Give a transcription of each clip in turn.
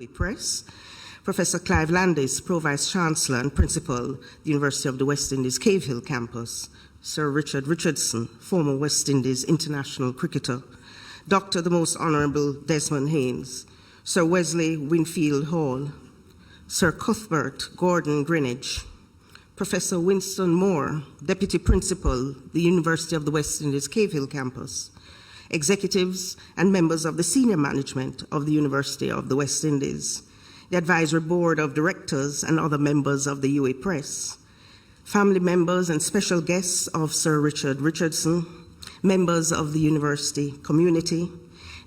Press, Professor Clive Landis, Pro-Vice Chancellor and Principal, the University of the West Indies Cave Hill Campus, Sir Richardson, former West Indies international cricketer, Dr. the Most Honourable Desmond Haynes, Sir Wesley Winfield Hall, Sir Cuthbert Gordon Greenwich, Professor Winston Moore, Deputy Principal, the University of the West Indies Cave Hill Campus, executives and members of the senior management of the University of the West Indies, the Advisory Board of Directors and other members of the UWI Press, family members and special guests of Sir Richardson, members of the university community,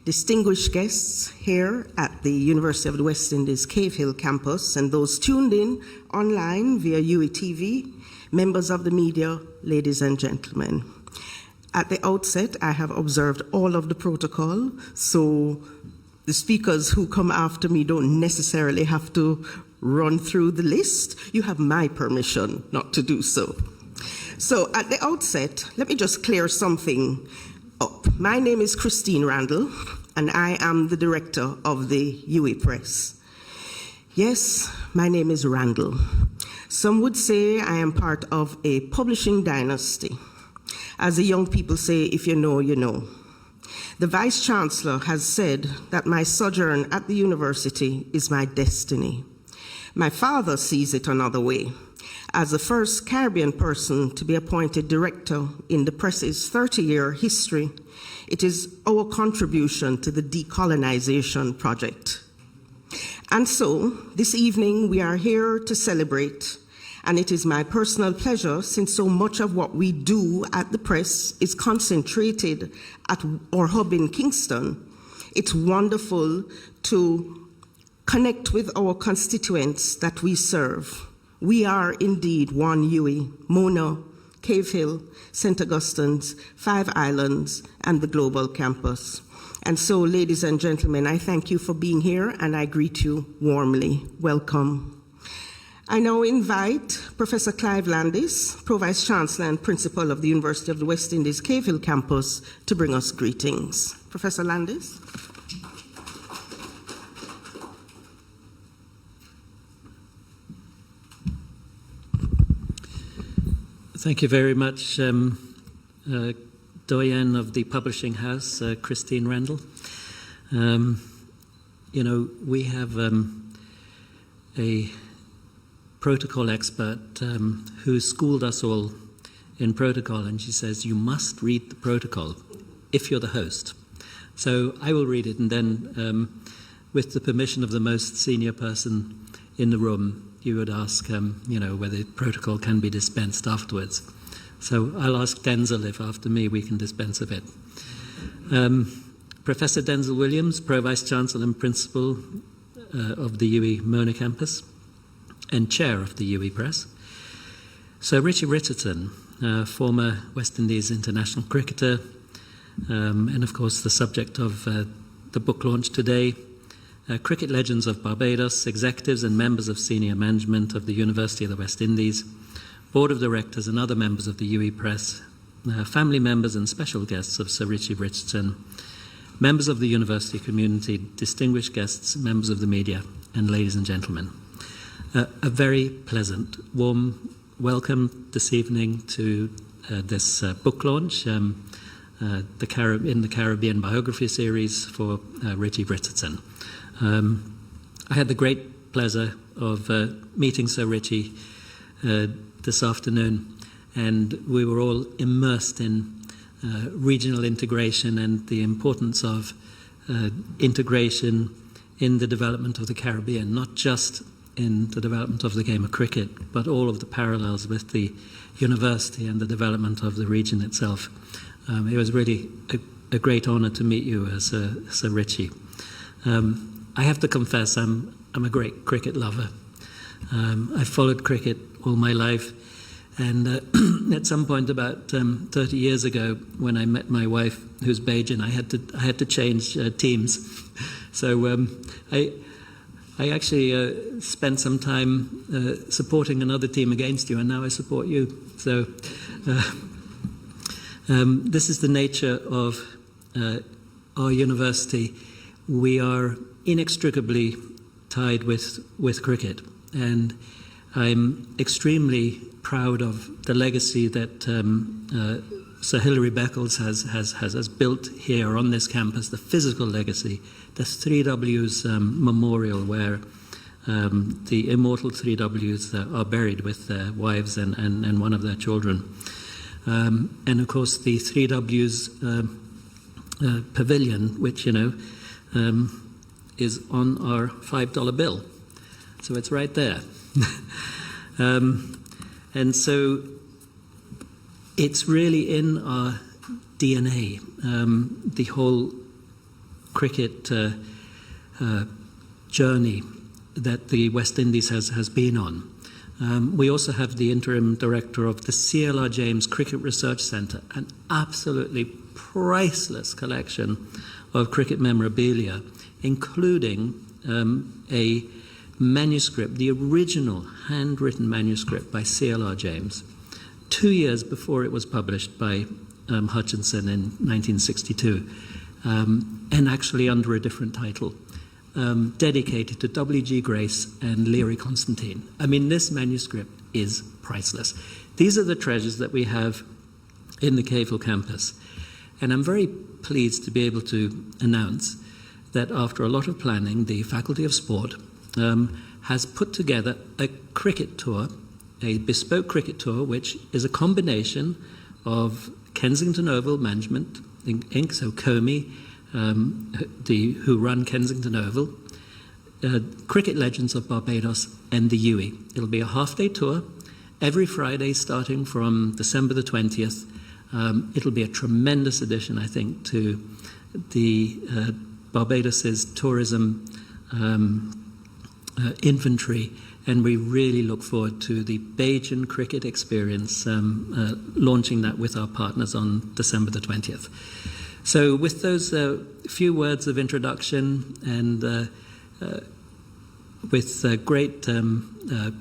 distinguished guests here at the University of the West Indies Cave Hill Campus, and those tuned in online via UWITV, members of the media, ladies and gentlemen. At the outset, I have observed all of the protocol, so the speakers who come after me don't necessarily have to run through the list. You have my permission not to do so. So at the outset, let me just clear something up. My name is Christine Randall, and I am the director of the UWI Press. Yes, my name is Randall. Some would say I am part of a publishing dynasty. As the young people say, if you know, you know. The Vice Chancellor has said that my sojourn at the university is my destiny. My father sees it another way. As the first Caribbean person to be appointed director in the press's 30-year history, it is our contribution to the decolonization project. And so, this evening we are here to celebrate, and it is my personal pleasure, since so much of what we do at the press is concentrated at our hub in Kingston. It's wonderful to connect with our constituents that we serve. We are indeed one UWI, Mona, Cave Hill, St. Augustine's, Five Islands, and the Global Campus. And so, ladies and gentlemen, I thank you for being here, and I greet you warmly. Welcome. I now invite Professor Clive Landis, Pro-Vice Chancellor and Principal of the University of the West Indies Cave Hill Campus, to bring us greetings. Professor Landis. Thank you very much, Doyen of the Publishing House, Christine Randall. We have a protocol expert who schooled us all in protocol, and she says, you must read the protocol if you're the host. So I will read it, and then with the permission of the most senior person in the room, you would ask whether protocol can be dispensed afterwards. So I'll ask Denzel if after me we can dispense a bit. Professor Denzel Williams, Pro-Vice Chancellor and Principal of the UWI Mona Campus, and Chair of the UWI Press. Sir Richie Richardson, former West Indies international cricketer, and of course the subject of the book launch today, cricket legends of Barbados, executives and members of senior management of the University of the West Indies, Board of Directors and other members of the UWI Press, family members and special guests of Sir Richie Richardson, members of the university community, distinguished guests, members of the media, and ladies and gentlemen. A very pleasant, warm welcome this evening to this book launch in the Caribbean biography series for Richie Richardson. I had the great pleasure of meeting Sir Richie this afternoon, and we were all immersed in regional integration and the importance of integration in the development of the Caribbean, not just in the development of the game of cricket, but all of the parallels with the university and the development of the region itself. It was really a great honour to meet you, Sir Richie. I have to confess, I'm a great cricket lover. I've followed cricket all my life, and at some point about 30 years ago, when I met my wife, who's Bajan, I had to change teams. So I actually spent some time supporting another team against you, and now I support you. So this is the nature of our university. We are inextricably tied with cricket. And I'm extremely proud of the legacy that Sir Hilary Beckles has built here on this campus, the physical legacy, the 3Ws memorial, where the immortal 3Ws are buried with their wives and one of their children. And of course the 3Ws pavilion, which, is on our $5 bill. So it's right there. And so it's really in our DNA, the whole cricket journey that the West Indies has been on. We also have the interim director of the C.L.R. James Cricket Research Centre, an absolutely priceless collection of cricket memorabilia, including a manuscript, the original handwritten manuscript by C.L.R. James, 2 years before it was published by Hutchinson in 1962, and actually under a different title, dedicated to W.G. Grace and Leary Constantine. I mean, this manuscript is priceless. These are the treasures that we have in the Cave Hill campus. And I'm very pleased to be able to announce that after a lot of planning, the Faculty of Sport has put together a cricket tour, a bespoke cricket tour, which is a combination of Kensington Oval Management, Inc., so Comey, who run Kensington Oval, Cricket Legends of Barbados, and the UWI. It'll be a half-day tour every Friday starting from December the 20th. It'll be a tremendous addition, I think, to the Barbados's tourism inventory, and we really look forward to the Bajan cricket experience, launching that with our partners on December the 20th. So with those few words of introduction, and with great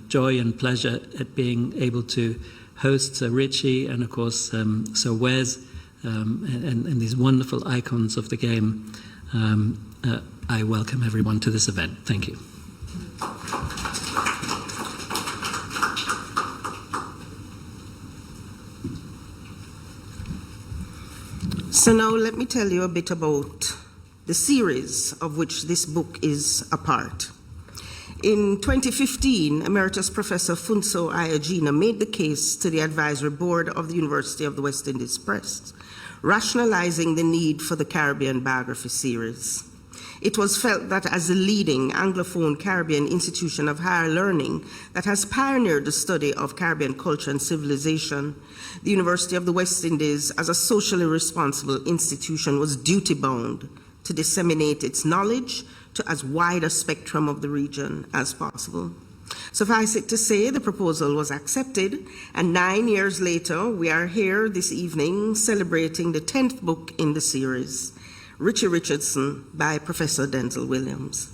joy and pleasure at being able to host Sir Richie and, of course, Sir Wes, and these wonderful icons of the game, I welcome everyone to this event. Thank you. So now let me tell you a bit about the series of which this book is a part. In 2015, Emeritus Professor Funso Ayajina made the case to the Advisory Board of the University of the West Indies Press, rationalizing the need for the Caribbean Biography series. It was felt that as the leading Anglophone Caribbean institution of higher learning that has pioneered the study of Caribbean culture and civilization, the University of the West Indies, as a socially responsible institution, was duty-bound to disseminate its knowledge to as wide a spectrum of the region as possible. Suffice it to say, the proposal was accepted, and 9 years later, we are here this evening celebrating the 10th book in the series, Richardson by Professor Denzel Williams.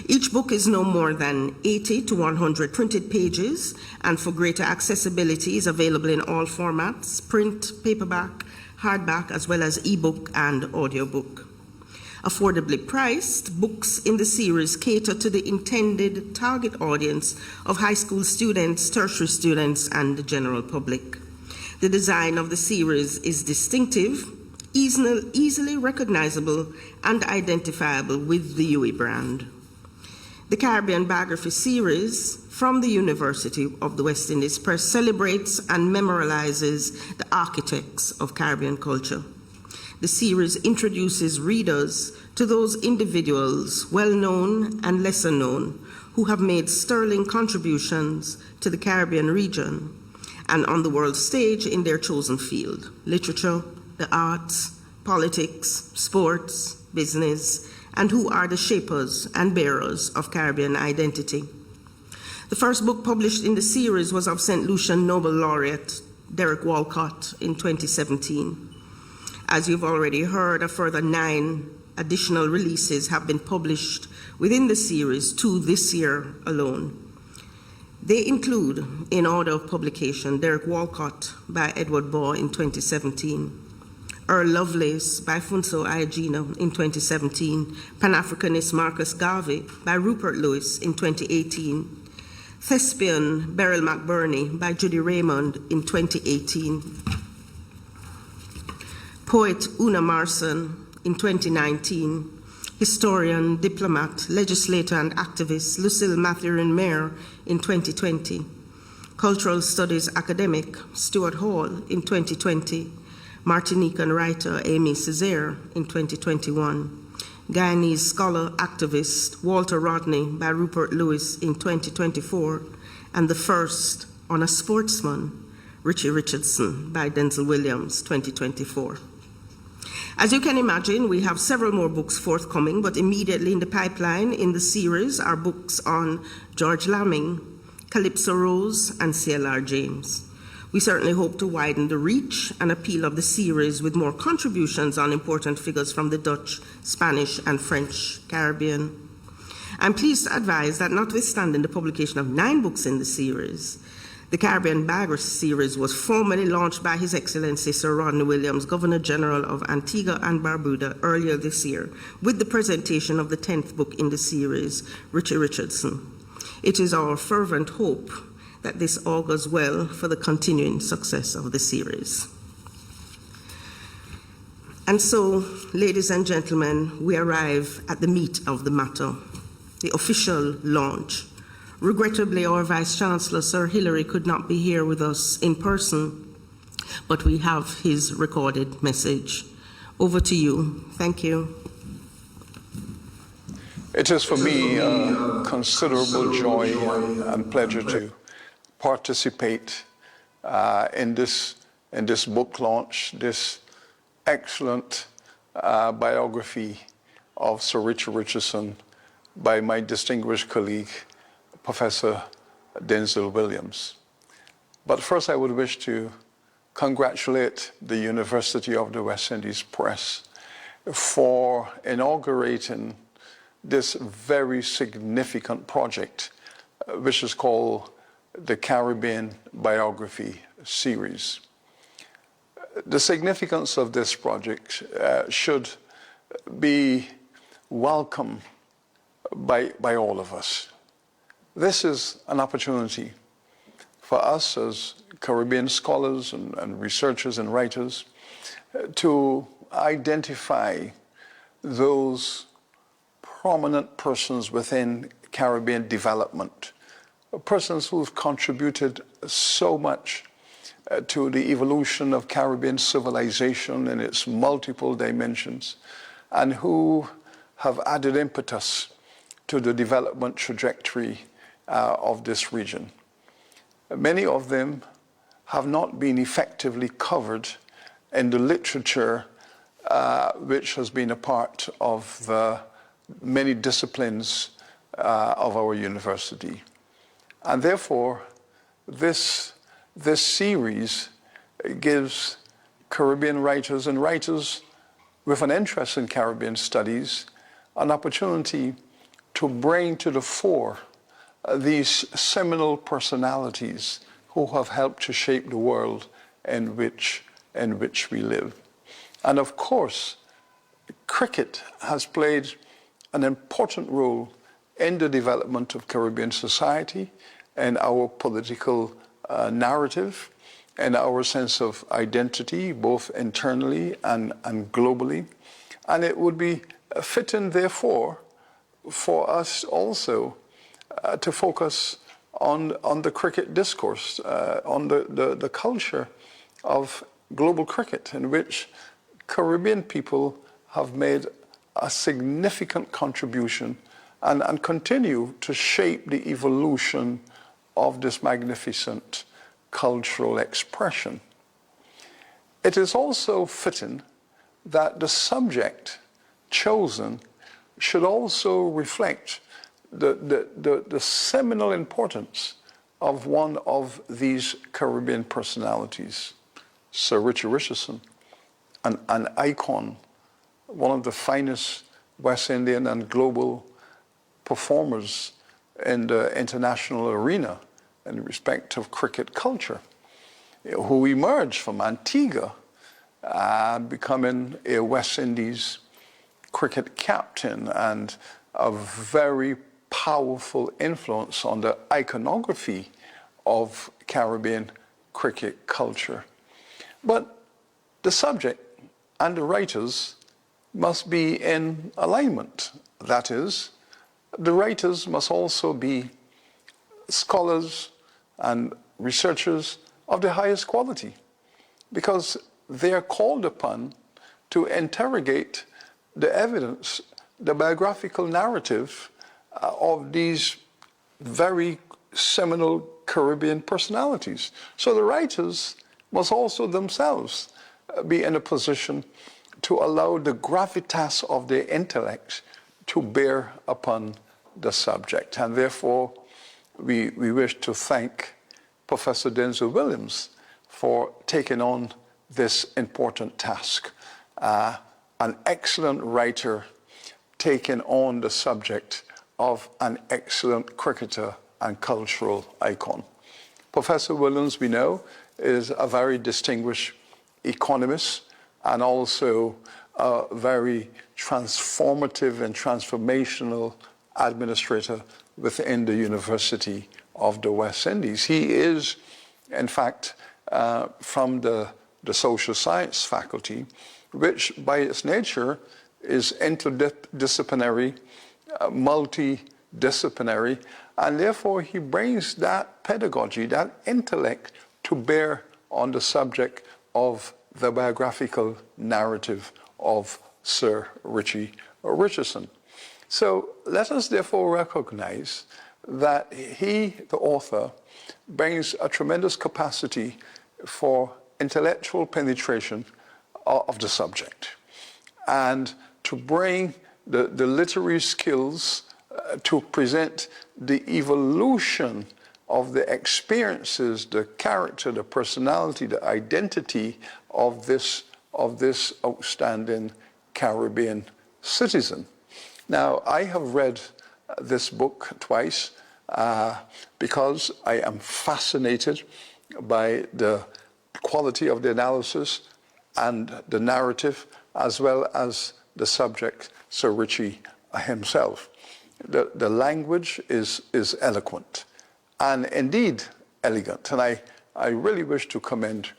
Each book is no more than 80 to 100 printed pages, and for greater accessibility is available in all formats, print, paperback, hardback, as well as ebook and audiobook. Affordably priced, books in the series cater to the intended target audience of high school students, tertiary students, and the general public. The design of the series is distinctive, easily recognizable, and identifiable with the UWI brand. The Caribbean Biography series from the University of the West Indies Press celebrates and memorializes the architects of Caribbean culture. The series introduces readers to those individuals, well-known and lesser known, who have made sterling contributions to the Caribbean region and on the world stage in their chosen field: literature, the arts, politics, sports, business, and who are the shapers and bearers of Caribbean identity. The first book published in the series was of St. Lucian Nobel laureate Derek Walcott in 2017. As you've already heard, a further 9 additional releases have been published within the series, 2 this year alone. They include, in order of publication, Derek Walcott by Edward Baugh in 2017, Earl Lovelace by Funso Ayagino in 2017, Pan-Africanist Marcus Garvey by Rupert Lewis in 2018, Thespian Beryl McBurney by Judy Raymond in 2018, Poet Una Marson in 2019, historian, diplomat, legislator, and activist Lucille Mathurin-Mayer in 2020, cultural studies academic Stuart Hall in 2020, Martinican writer Amy Césaire in 2021, Guyanese scholar activist Walter Rodney by Rupert Lewis in 2024, and the first on a sportsman, Richie Richardson by Denzel Williams, 2024. As you can imagine, we have several more books forthcoming, but immediately in the pipeline in the series are books on George Lamming, Calypso Rose, and C.L.R. James. We certainly hope to widen the reach and appeal of the series with more contributions on important figures from the Dutch, Spanish, and French Caribbean. I'm pleased to advise that notwithstanding the publication of 9 books in the series, the Caribbean Biography series was formally launched by His Excellency Sir Rodney Williams, Governor General of Antigua and Barbuda, earlier this year, with the presentation of the 10th book in the series, Richie Richardson. It is our fervent hope that this augurs well for the continuing success of the series. And so, ladies and gentlemen, we arrive at the meat of the matter, the official launch. Regrettably, our Vice-Chancellor, Sir Hilary, could not be here with us in person, but we have his recorded message. Over to you. Thank you. It is for me a considerable joy and pleasure to participate in this book launch, this excellent biography of Sir Richard Richardson by my distinguished colleague, Professor Denzel Williams. But first I would wish to congratulate the University of the West Indies Press for inaugurating this very significant project, which is called the Caribbean Biography Series. The significance of this project should be welcome by all of us. This is an opportunity for us as Caribbean scholars and researchers and writers to identify those prominent persons within Caribbean development, persons who've contributed so much to the evolution of Caribbean civilization in its multiple dimensions, and who have added impetus to the development trajectory of this region. Many of them have not been effectively covered in the literature which has been a part of the many disciplines of our university. And therefore, this series gives Caribbean writers and writers with an interest in Caribbean studies an opportunity to bring to the fore these seminal personalities who have helped to shape the world in which we live. And of course, cricket has played an important role in the development of Caribbean society and our political narrative and our sense of identity, both internally and globally. And it would be fitting, therefore, for us also to focus on the cricket discourse, on the culture of global cricket, in which Caribbean people have made a significant contribution and continue to shape the evolution of this magnificent cultural expression. It is also fitting that the subject chosen should also reflect the seminal importance of one of these Caribbean personalities, Sir Richard Richardson, an icon, one of the finest West Indian and global performers in the international arena in respect of cricket culture, who emerged from Antigua becoming a West Indies cricket captain and a very powerful influence on the iconography of Caribbean cricket culture. But the subject and the writers must be in alignment. That is, the writers must also be scholars and researchers of the highest quality, because they are called upon to interrogate the evidence, the biographical narrative of these very seminal Caribbean personalities. So the writers must also themselves be in a position to allow the gravitas of their intellect to bear upon the subject. And therefore, we wish to thank Professor Denzel Williams for taking on this important task. An excellent writer taking on the subject of an excellent cricketer and cultural icon. Professor Williams, we know, is a very distinguished economist and also a very transformative and transformational administrator within the University of the West Indies. He is, in fact, from the social science faculty, which by its nature is interdisciplinary, multidisciplinary, and therefore he brings that pedagogy, that intellect to bear on the subject of the biographical narrative of Sir Richie Richardson. So let us therefore recognize that he, the author, brings a tremendous capacity for intellectual penetration of the subject, and to bring the literary skills to present the evolution of the experiences, the character, the personality, the identity of this outstanding Caribbean citizen. Now, I have read this book twice because I am fascinated by the quality of the analysis and the narrative, as well as the subject, Sir Richie himself. The language is eloquent and indeed elegant. And I really wish to commend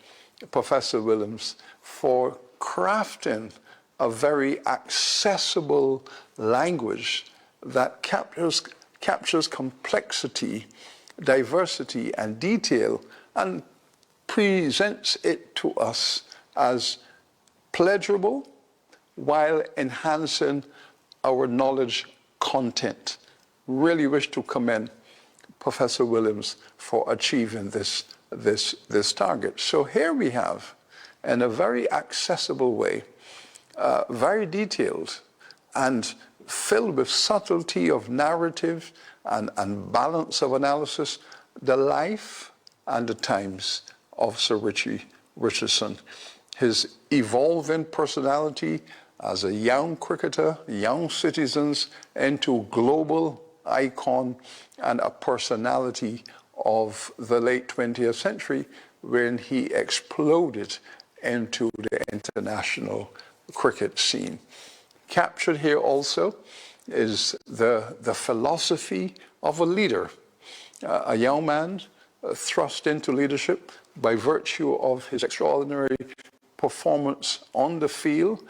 Professor Williams for crafting a very accessible language that captures complexity, diversity, and detail, and presents it to us as pleasurable while enhancing our knowledge content. Really wish to commend Professor Williams for achieving this target. So here we have, in a very accessible way, very detailed and filled with subtlety of narrative and balance of analysis, the life and the times of Sir Richie Richardson, his evolving personality as a young cricketer, young citizens, into global icon and a personality of the late 20th century when he exploded into the international cricket scene. Captured here also is the philosophy of a leader, a young man thrust into leadership by virtue of his extraordinary performance on the field,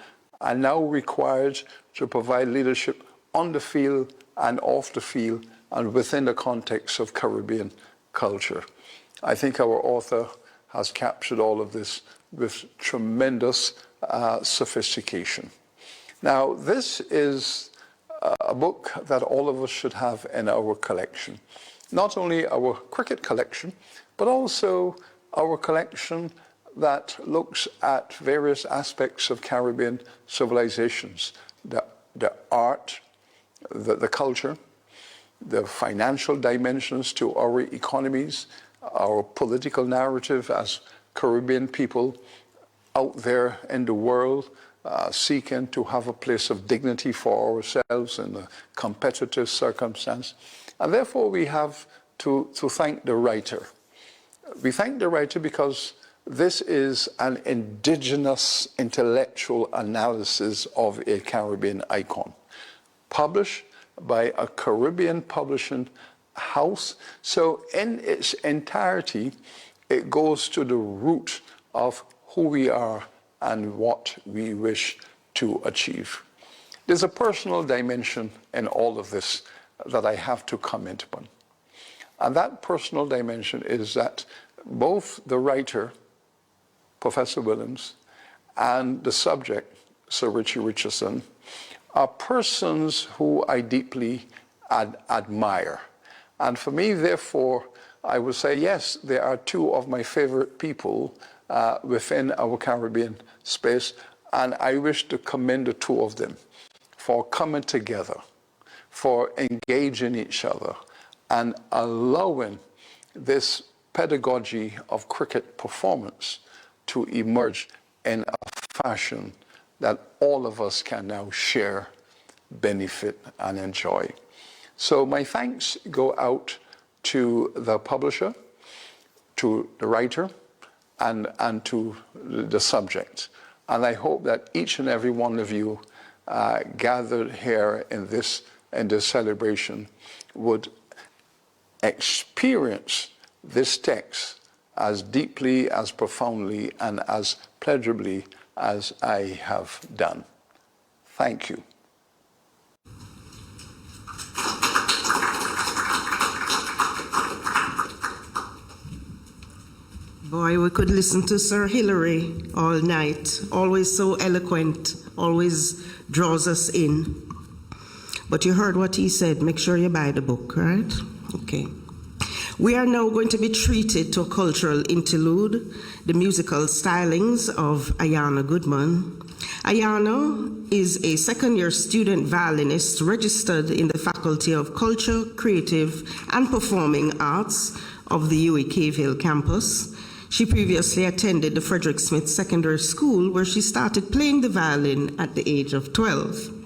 and now required to provide leadership on the field and off the field and within the context of Caribbean culture. I think our author has captured all of this with tremendous sophistication. Now, this is a book that all of us should have in our collection. Not only our cricket collection, but also our collection that looks at various aspects of Caribbean civilizations, the art, the culture, the financial dimensions to our economies, our political narrative as Caribbean people out there in the world, seeking to have a place of dignity for ourselves in a competitive circumstance. And therefore we have to thank the writer. We thank the writer because This is an indigenous intellectual analysis of a Caribbean icon, published by a Caribbean publishing house. So in its entirety, it goes to the root of who we are and what we wish to achieve. There's a personal dimension in all of this that I have to comment upon. And that personal dimension is that both the writer, Professor Williams, and the subject, Sir Richie Richardson, are persons who I deeply admire. And for me, therefore, I would say, yes, they are two of my favorite people within our Caribbean space, and I wish to commend the two of them for coming together, for engaging each other, and allowing this pedagogy of cricket performance to emerge in a fashion that all of us can now share, benefit, and enjoy. So my thanks go out to the publisher, to the writer, and to the subject. And I hope that each and every one of you gathered here in this celebration would experience this text as deeply, as profoundly, and as pleasurably as I have done. Thank you. Boy, we could listen to Sir Hilary all night. Always so eloquent, always draws us in. But you heard what he said. Make sure you buy the book, right? Okay. We are now going to be treated to a cultural interlude, the musical stylings of Ayana Goodman. Ayana is a second-year student violinist registered in the Faculty of Culture, Creative, and Performing Arts of the UWI Cave Hill campus. She previously attended the Frederick Smith Secondary School, where she started playing the violin at the age of 12.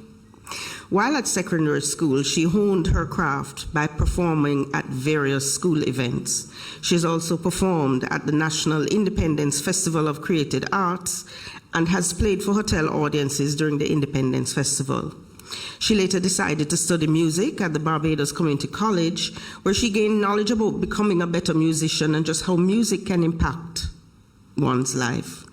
While at secondary school, she honed her craft by performing at various school events. She has also performed at the National Independence Festival of Creative Arts and has played for hotel audiences during the Independence Festival. She later decided to study music at the Barbados Community College, where she gained knowledge about becoming a better musician and just how music can impact one's life.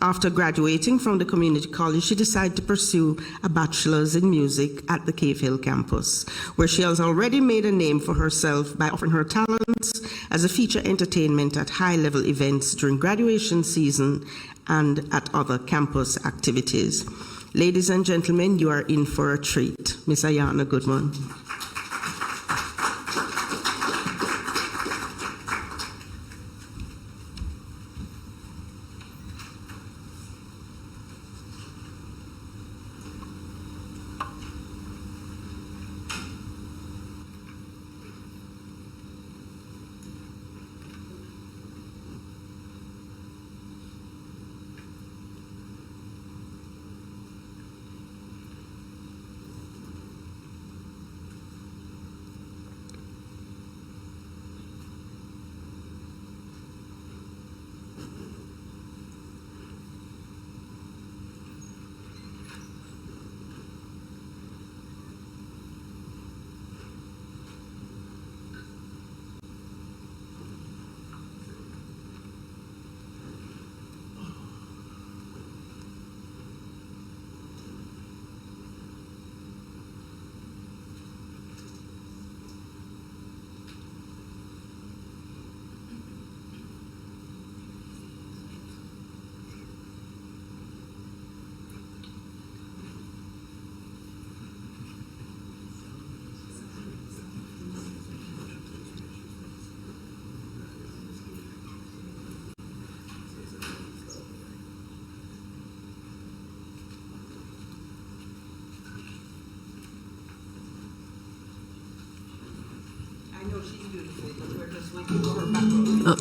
After graduating from the community college, she decided to pursue a bachelor's in music at the Cave Hill campus, where she has already made a name for herself by offering her talents as a feature entertainment at high-level events during graduation season and at other campus activities. Ladies and gentlemen, you are in for a treat. Miss Ayana Goodman. I know she's beautiful, but we're just waiting for her background.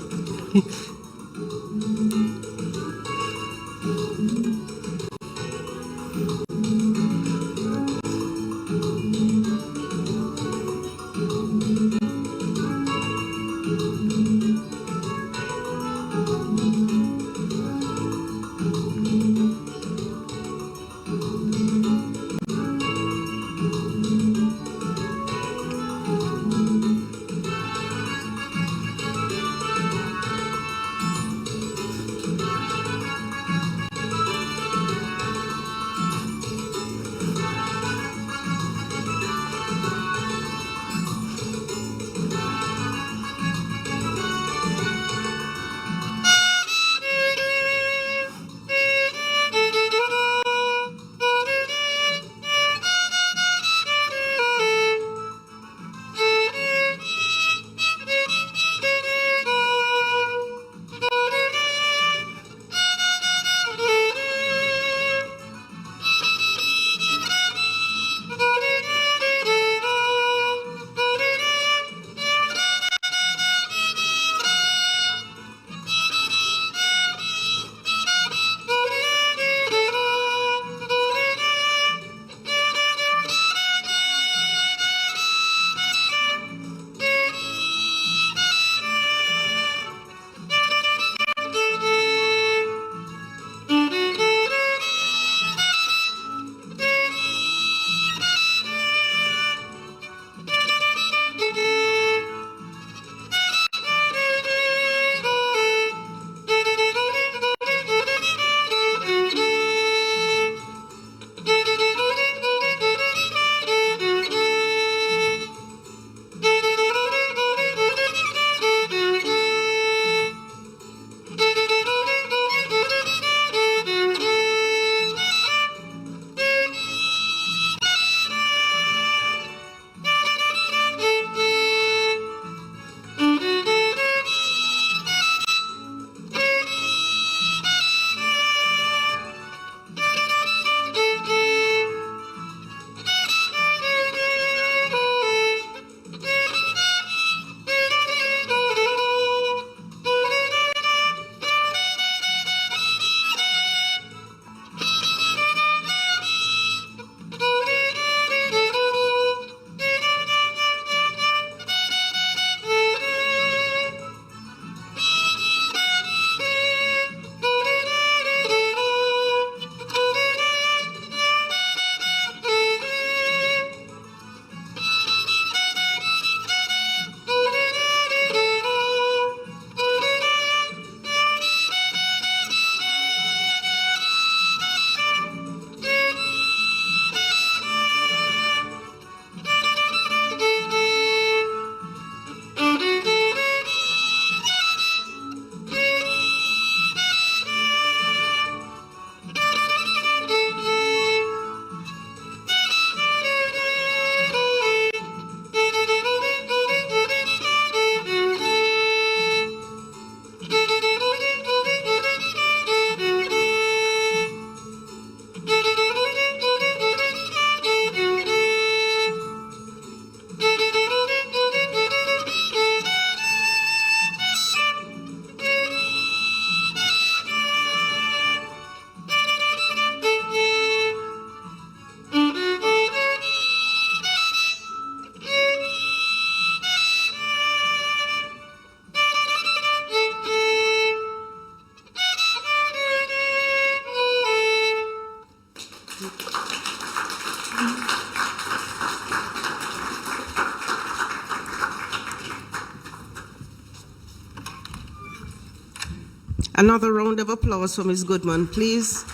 Another round of applause for Ms. Goodman, please.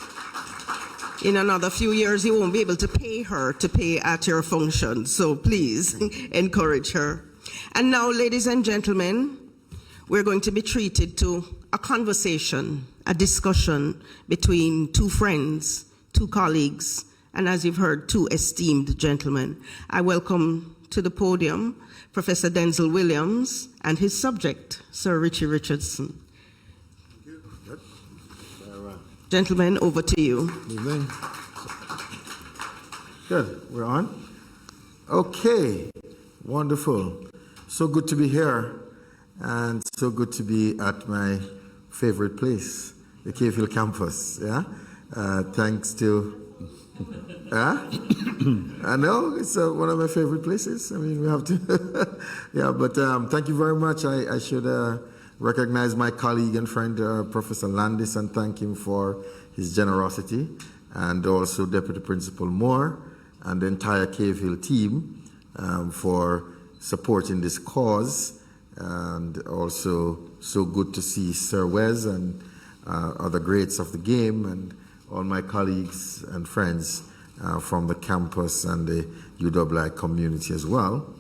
In another few years, you won't be able to pay her to pay at your function, so please encourage her. And now, ladies and gentlemen, we're going to be treated to a conversation, a discussion between two friends, two colleagues, and as you've heard, two esteemed gentlemen. I welcome to the podium Professor Denzel Williams and his subject, Sir Richie Richardson. Thank you. Yep. All right. Gentlemen, over to you. Good evening. Good. We're on? Okay. Wonderful. So good to be here, and so good to be at my favorite place, the Cave Hill campus. Yeah. Thanks to. I know it's one of my favorite places. I mean, we have to. Yeah, but thank you very much. I should recognize my colleague and friend, Professor Landis, and thank him for his generosity, and also Deputy Principal Moore and the entire Cave Hill team for supporting this cause. And also, so good to see Sir Wes and other greats of the game, and all my colleagues and friends from the campus and the UWI community as well.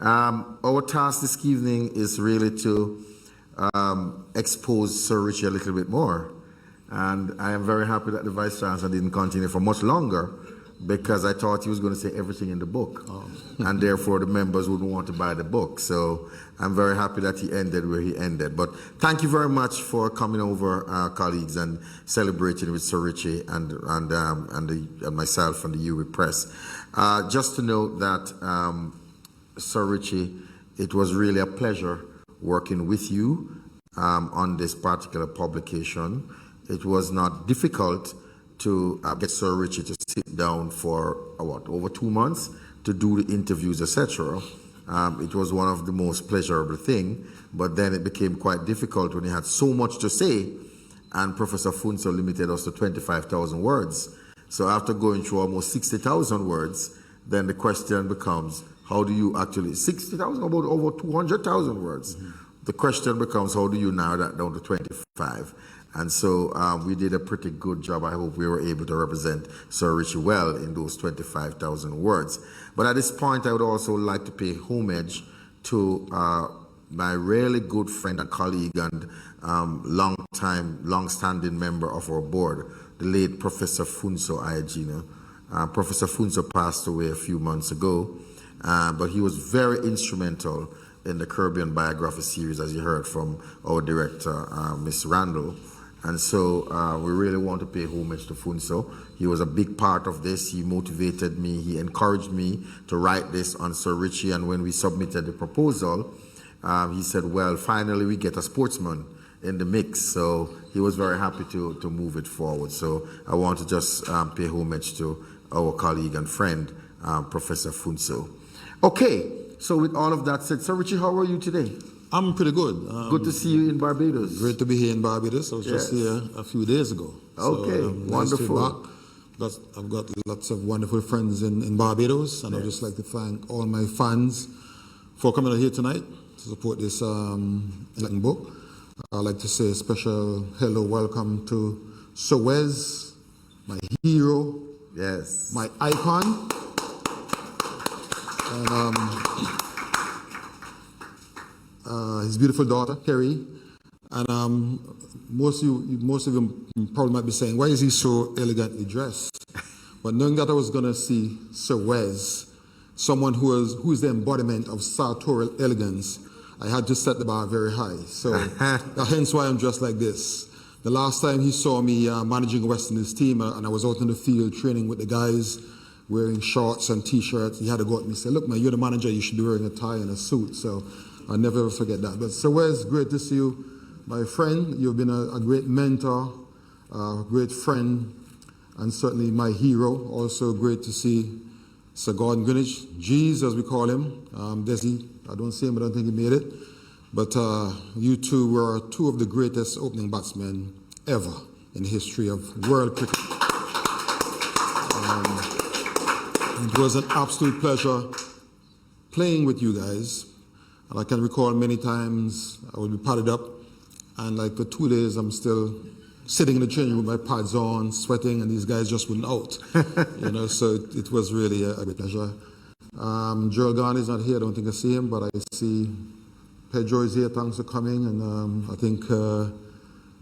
Our task this evening is really to expose Sir Richie a little bit more. And I am very happy that the Vice Chancellor didn't continue for much longer, because I thought he was going to say everything in the book. Oh. And therefore the members wouldn't want to buy the book. So I'm very happy that he ended where he ended. But thank you very much for coming over, colleagues, and celebrating with Sir Richie and myself and the UWI Press. Just to note that, Sir Richie, it was really a pleasure working with you on this particular publication. It was not difficult to get Sir Richie to sit down for, over 2 months to do the interviews, etc. It was one of the most pleasurable things, but then it became quite difficult when he had so much to say, and Professor Funso limited us to 25,000 words. So after going through almost 60,000 words, then the question becomes, how do you actually, 60,000, about over 200,000 words. Mm-hmm. The question becomes, how do you narrow that down to 25? And so we did a pretty good job. I hope we were able to represent Sir Richie well in those 25,000 words. But at this point, I would also like to pay homage to my really good friend and colleague and long-standing member of our board, the late Professor Funso Ayajino. Professor Funso passed away a few months ago, but he was very instrumental in the Caribbean Biography series, as you heard from our director, Ms. Randall. And so we really want to pay homage to Funso. He was a big part of this. He motivated me. He encouraged me to write this on Sir Richie. And when we submitted the proposal, he said, well, finally we get a sportsman in the mix. So he was very happy to move it forward. So I want to just pay homage to our colleague and friend, Professor Funso. Okay, so with all of that said, Sir Richie, how are you today? I'm pretty good. Good to see you in Barbados. Great to be here in Barbados. I was just here a few days ago. Okay, so, wonderful. Nice to be back. I've got lots of wonderful friends in Barbados, and I'd just like to thank all my fans for coming out here tonight to support this enlightening book. I'd like to say a special hello, welcome to Sir Wes, my hero, yes, my icon, and his beautiful daughter, Kerry. And most of you probably might be saying, why is he so elegantly dressed? But knowing that I was going to see Sir Wes, someone who is the embodiment of sartorial elegance, I had to set the bar very high. So hence why I'm dressed like this. The last time he saw me managing a West Indies team, and I was out in the field training with the guys, wearing shorts and T-shirts, he had to go at me and say, look, man, you're the manager, you should be wearing a tie and a suit. So I'll never ever forget that. But Sir Wes, great to see you. My friend, you've been a great mentor, a great friend, and certainly my hero. Also great to see Sir Gordon Greenwich, G's as we call him. Desi, I don't see him, I don't think he made it. But you two were two of the greatest opening batsmen ever in the history of world cricket. It was an absolute pleasure playing with you guys. And I can recall many times I would be padded up And like for 2 days, I'm still sitting in the training room with my pads on, sweating, and these guys just wouldn't out. So it was really a great pleasure. Gerald Garn is not here. I don't think I see him, but I see Pedro is here. Thanks for coming. And I think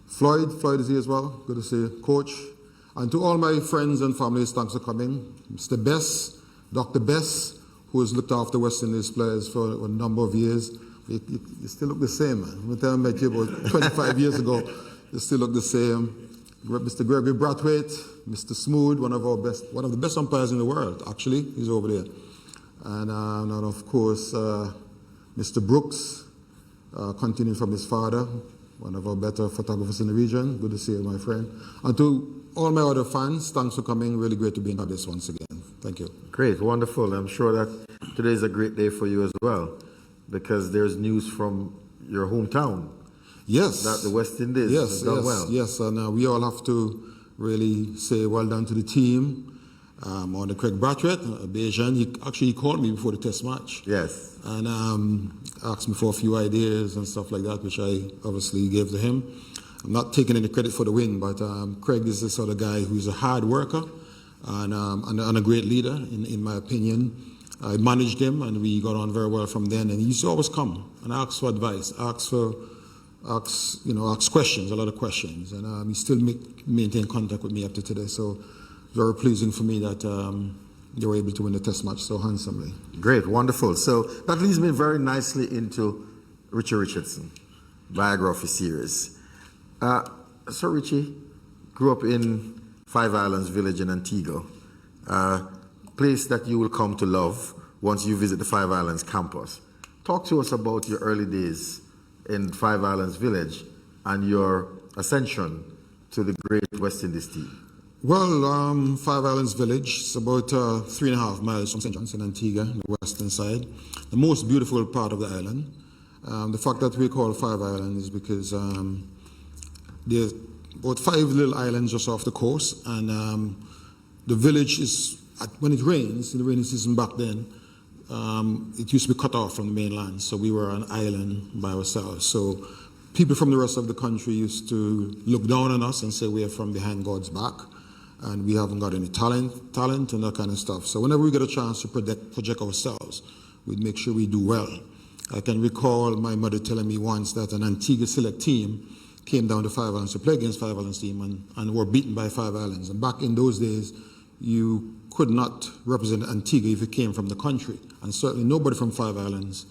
Floyd is here as well. Good to see you. Coach. And to all my friends and families, thanks for coming. Mr. Bess, Dr. Bess, who has looked after West Indies players for a number of years. You still look the same, man. When I met you about 25 years ago, you still look the same. Mr. Gregory Brathwaite, Mr. Smooth, one of the best umpires in the world, actually. He's over there. And of course, Mr. Brooks, continuing from his father, one of our better photographers in the region. Good to see you, my friend. And to all my other fans, thanks for coming. Really great to be in this once again. Thank you. Great, wonderful. I'm sure that today is a great day for you as well, because there's news from your hometown. Yes. That the West Indies has done well. Yes, and we all have to really say well done to the team. On the Craig Brathwaite, Bajan, he called me before the test match. Yes. And asked me for a few ideas and stuff like that, which I obviously gave to him. I'm not taking any credit for the win, but Craig is the sort of guy who's a hard worker and a great leader, in my opinion. I managed him, and we got on very well from then. And he used to always come and ask for advice, ask questions, a lot of questions. And he still maintain contact with me up to today. So very pleasing for me that they were able to win the test match so handsomely. Great, wonderful. So that leads me very nicely into Richie Richardson, biography series. So Richie grew up in Five Islands Village in Antigua, place that you will come to love once you visit the Five Islands campus. Talk to us about your early days in Five Islands Village and your ascension to the great West Indies team. Well, Five Islands Village is about 3.5 miles from St. John's in Antigua, the western side. The most beautiful part of the island. The fact that we call Five Islands is because there's about 5 little islands just off the coast, and the village is, when it rains, in the rainy season back then, it used to be cut off from the mainland, so we were an island by ourselves. So people from the rest of the country used to look down on us and say we are from behind God's back, and we haven't got any talent and that kind of stuff. So whenever we get a chance to project ourselves, we'd make sure we do well. I can recall my mother telling me once that an Antigua select team came down to Five Islands to play against Five Islands team and were beaten by Five Islands. And back in those days, you could not represent Antigua if you came from the country. And certainly nobody from Five Islands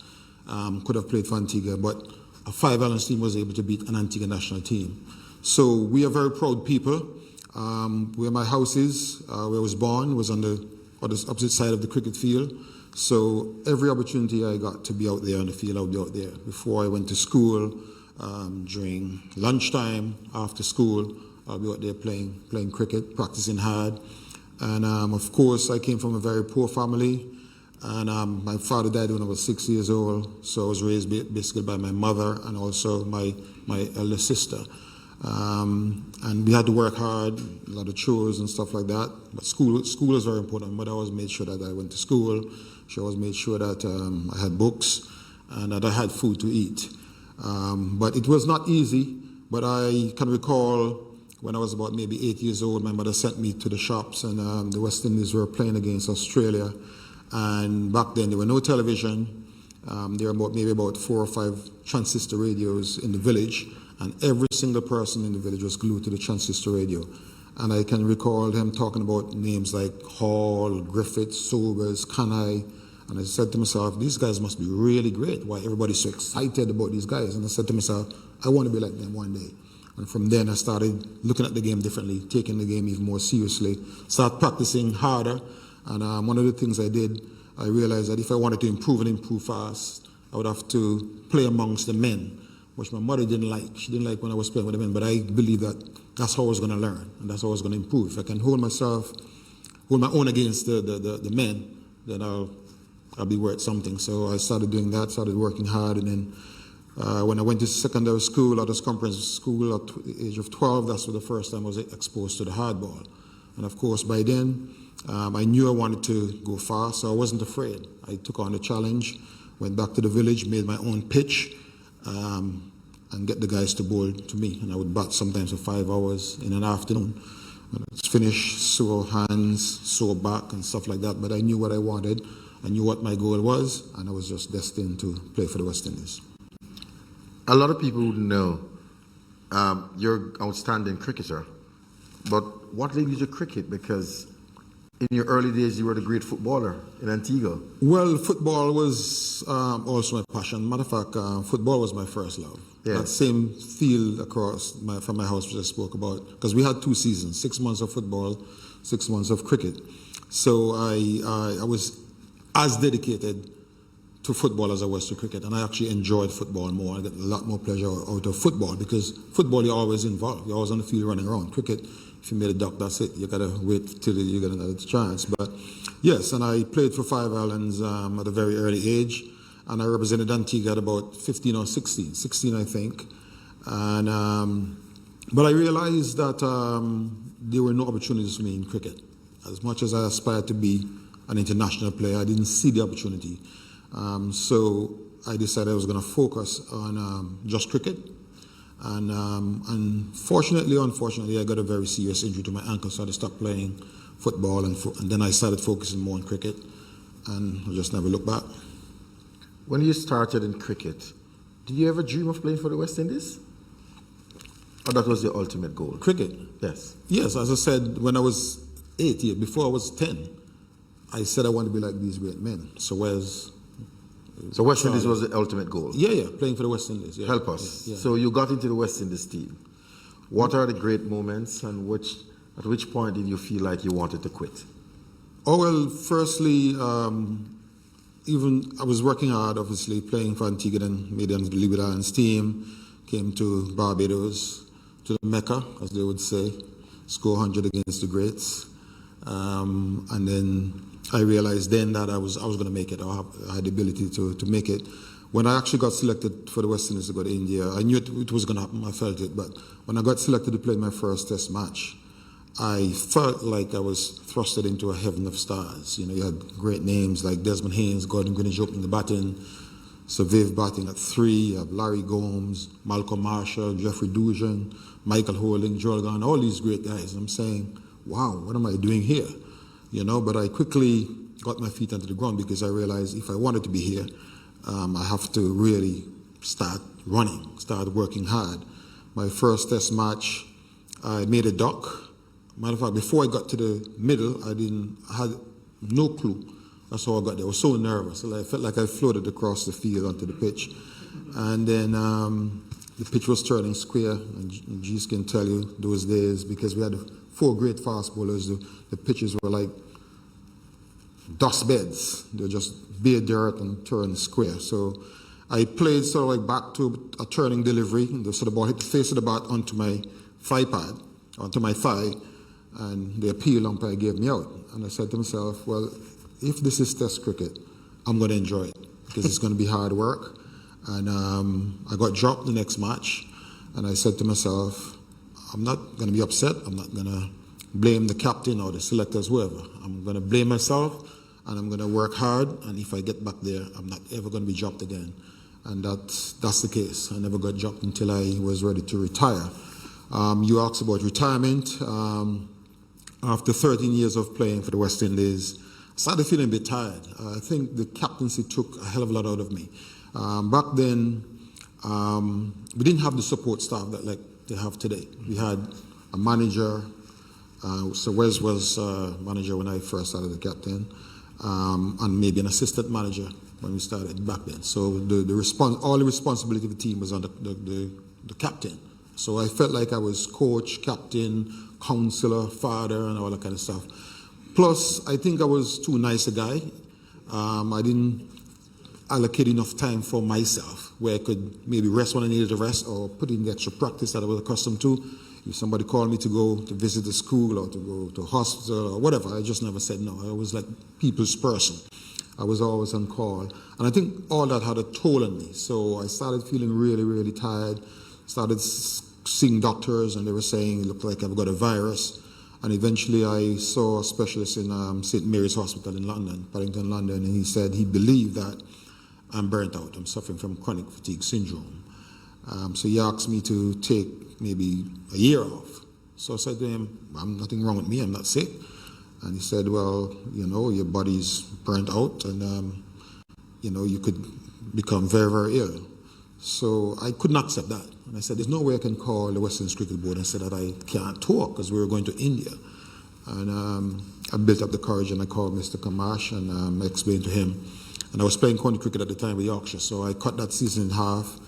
could have played for Antigua, but a Five Islands team was able to beat an Antigua national team. So we are very proud people. Where my house is, where I was born, was on the opposite side of the cricket field. So every opportunity I got to be out there on the field, I would be out there. Before I went to school, during lunchtime, after school, I'll be out there playing cricket, practicing hard. And of course, I came from a very poor family. And my father died when I was 6 years old. So I was raised basically by my mother and also my elder sister. And we had to work hard, a lot of chores and stuff like that. But school is very important. But I always made sure that I went to school. She always made sure that I had books and that I had food to eat. But it was not easy. But I can recall when I was about maybe 8 years old, my mother sent me to the shops, and the West Indies were playing against Australia. And back then there were no television. There were maybe about 4 or 5 transistor radios in the village. And every single person in the village was glued to the transistor radio. And I can recall them talking about names like Hall, Griffith, Sobers, Kanai. And I said to myself, these guys must be really great. Why everybody's so excited about these guys? And I said to myself, I want to be like them one day. And from then I started looking at the game differently, taking the game even more seriously, start practicing harder. And one of the things I did, I realized that if I wanted to improve and improve fast, I would have to play amongst the men, which my mother didn't like. She didn't like when I was playing with the men, but I believe that that's how I was going to learn, and that's how I was going to improve. If I can hold my own against the men, then I'll be worth something. So I started doing that, started working hard, and then when I went to secondary school, at this comprehensive school at the age of 12, that's the first time I was exposed to the hardball. And of course, by then, I knew I wanted to go far, so I wasn't afraid. I took on the challenge, went back to the village, made my own pitch, and get the guys to bowl to me. And I would bat sometimes for 5 hours in an afternoon. And it's finish, sore hands, sore back, and stuff like that. But I knew what I wanted. I knew what my goal was, and I was just destined to play for the West Indies. A lot of people wouldn't know you're an outstanding cricketer, but what led you to cricket? Because in your early days, you were the great footballer in Antigua. Well, football was also my passion. Matter of fact, football was my first love. Yeah. That same field across from my house, which I spoke about, because we had 2 seasons, 6 months of football, 6 months of cricket. So I was as dedicated to football as I was to cricket, and I actually enjoyed football more. I got a lot more pleasure out of football, because football you're always involved. You're always on the field running around. Cricket, if you made a duck, that's it. You gotta wait till you get another chance. But yes, and I played for 5 Islands at a very early age, and I represented Antigua at about 15 or 16 I think. And but I realized that there were no opportunities for me in cricket. As much as I aspired to be an international player, I didn't see the opportunity. So I decided I was going to focus on just cricket. And unfortunately, I got a very serious injury to my ankle, so I had to stop playing football, and then I started focusing more on cricket, and I just never looked back. When you started in cricket, did you ever dream of playing for the West Indies? Or that was your ultimate goal? Cricket? Yes. Yes, as I said, when I was 8 years, before I was 10, I said I want to be like these great men. So West Indies was the ultimate goal? Yeah, playing for the West Indies. Yeah. Help us. Yeah. So you got into the West Indies team. What are the great moments, and at which point did you feel like you wanted to quit? Oh, well, firstly, even I was working hard, obviously, playing for Antigua, and made the Leeward Islands team, came to Barbados, to the Mecca, as they would say, score 100 against the greats. And then I realized then that I was going to make it. I had the ability to make it. When I actually got selected for the West Indies to go to India, I knew it was going to happen. I felt it. But when I got selected to play my first Test match, I felt like I was thrusted into a heaven of stars. You know, you had great names like Desmond Haynes, Gordon Greenidge opening the batting, Sir Viv batting at 3, you have Larry Gomes, Malcolm Marshall, Jeffrey Dujan, Michael Holding, Joel Gunn, all these great guys. I'm saying, wow, what am I doing here? You know, but I quickly got my feet onto the ground, because I realized if I wanted to be here, I have to really start running, start working hard. My first Test match, I made a duck. Matter of fact, before I got to the middle, I had no clue. That's how I got there. I was so nervous. I felt like I floated across the field onto the pitch. And then the pitch was turning square, and G's can tell you those days, because we had 4 great fast bowlers. The pitches were like dust beds. They were just bare dirt and turned square. So I played sort of like back to a turning delivery. So the ball hit the face of the bat onto my thigh pad, onto my thigh, and the appeal umpire gave me out. And I said to myself, well, if this is Test cricket, I'm going to enjoy it, because it's going to be hard work. And I got dropped the next match, and I said to myself, I'm not going to be upset. I'm not going to blame the captain or the selectors, whoever. I'm going to blame myself, and I'm going to work hard. And if I get back there, I'm not ever going to be dropped again. And that's the case. I never got dropped until I was ready to retire. You asked about retirement. After 13 years of playing for the West Indies, I started feeling a bit tired. I think the captaincy took a hell of a lot out of me. Back then, we didn't have the support staff that like they have today. We had a manager. So Wes was manager when I first started, the captain, and maybe an assistant manager when we started back then. So all the responsibility of the team was on the captain. So I felt like I was coach, captain, counselor, father, and all that kind of stuff. Plus, I think I was too nice a guy. I didn't allocate enough time for myself, where I could maybe rest when I needed to rest, or put in the extra practice that I was accustomed to. If somebody called me to go to visit the school or to go to a hospital or whatever, I just never said no. I was like people's person. I was always on call. And I think all that had a toll on me. So I started feeling really, really tired, started seeing doctors, and they were saying it looked like I've got a virus. And eventually I saw a specialist in St. Mary's Hospital in London, Paddington, London, and he said he believed that I'm burnt out. I'm suffering from chronic fatigue syndrome. So he asked me to take maybe a year off. So I said to him, nothing wrong with me, I'm not sick. And he said, well, your body's burnt out and, you could become very, very ill. So I couldn't accept that. And I said, there's no way I can call the West Indies Cricket Board and say that I can't talk because we were going to India. And I built up the courage and I called Mr. Kamash and I explained to him. And I was playing county cricket at the time with Yorkshire, so I cut that season in half